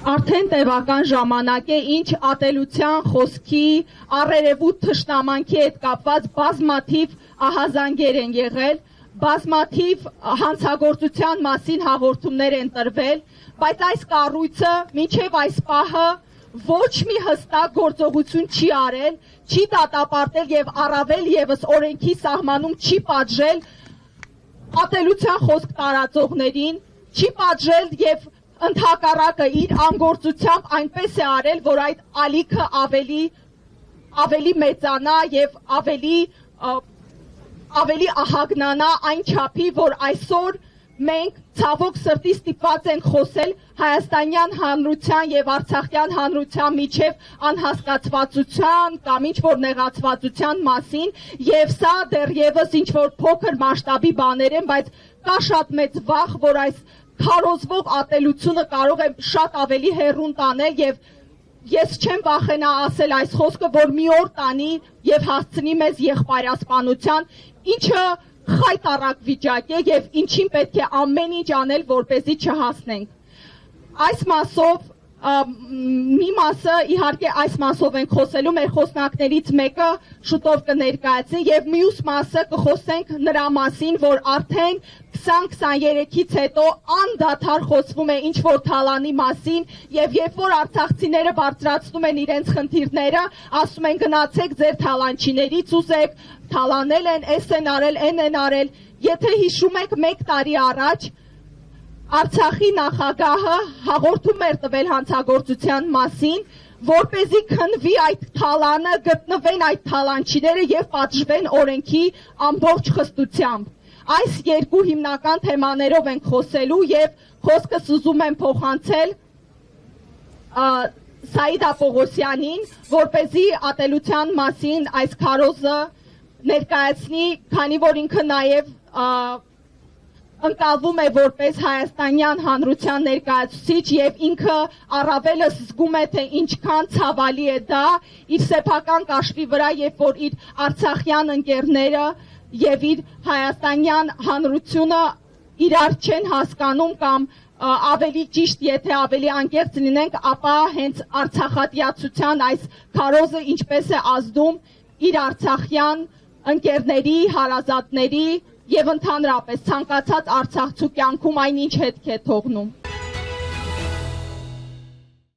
Արդեն տևական ժամանակ է, ինչ ատելության, խոսքի, առերևույթ թշնամանքի հետ կապված բազմաթիվ ահազանգեր են եղել, բազմաթիվ հանցագործության մասին հաղորդումներ են տրվել, բայց այս կառույցը մինչև այս պահը ոչ մի հստակ գործողություն չի արել, չի դատապարտել եւ առավել եւս օրենքի սահմանում չի պատժել ատելության խոսք տարածողներին, չի պատժել եւ ընդհակառակը իր անգործությամբ այնպես է արել, որ այդ ալիքը ավելի մեծանա եւ ավելի ահագնանա այն չափի, որ այսօր մենք ցավոք սրտի ստիպված ենք խոսել հայաստանյան հանրության եւ արցախյան հանրության միջև անհասկացվածության կամ ինչ-որ նեղացվածության մասին, եւ սա դեռևս ինչ-որ փոքր մասշտաբի բաներ են, բայց կա շատ մեծ վախ, որ այս քարոզվող ատելությունը կարող է շատ ավելի հեռուն տանել եւ ես չեմ վախենա ասել այս խոսքը, որ մի օր տանի եւ հասցնի մեզ եղբայրասպանության, ինչը խայտառակ վիճակ է եւ ինչին պետք է ամեն ինչ անել, որպեսզի չհասնենք։ Այս մասով մի մասը իհարկե այս մասով ենք խոսելու, մեր խոսնակներից մեկը շուտով կներկայացնի եւ մյուս մասը կխոսենք նրա մասին, որ արդեն 2023-ից հետո անդադար խոսվում է ինչ-որ թալանի մասին եւ երբ որ արցախցիները բարձրացնում են իրենց խնդիրները, ասում են գնացեք ձեր թալանչիներից ուզեք, թալանել են, էս են արել, են արել։ Եթե հիշում եք 1 տարի առաջ Արցախի նախագահը հաղորդում էր տվել հանցագործության մասին, որպեսզի քննվի այդ թալանը, գտնվեն այդ թալանչիները եւ պատժվեն օրենքի ամբողջ խստությամբ։ Այս երկու հիմնական թեմաներով ենք խոսելու եւ խոսքս ուզում եմ փոխանցել Սաիդ Պողոսյանին, որպեսզի ատելության մասին այս քարոզը ներկայացնի, քանի որ ինքը նաեւ ընկալվում է որպես հայաստանյան հանրության ներկայացուցիչ եւ ինքը առավելս զգում է, թե ինչքան ցավալի է դա իր սեփական կաշվի վրա, երբ որ իր արցախյան ընկերները եւ իր հայաստանյան հանրությունը իրար չեն հասկանում կամ ավելի ճիշտ, եթե ավելի անկեղծ լինենք, ապա հենց արցախատյացության այս քարոզը ինչպես է ազդում իր արցախյան ընկերների, հարազատների եւ ընդհանրապես ցանկացած արցախցու կյանքում այնինչ հետք է թողնում։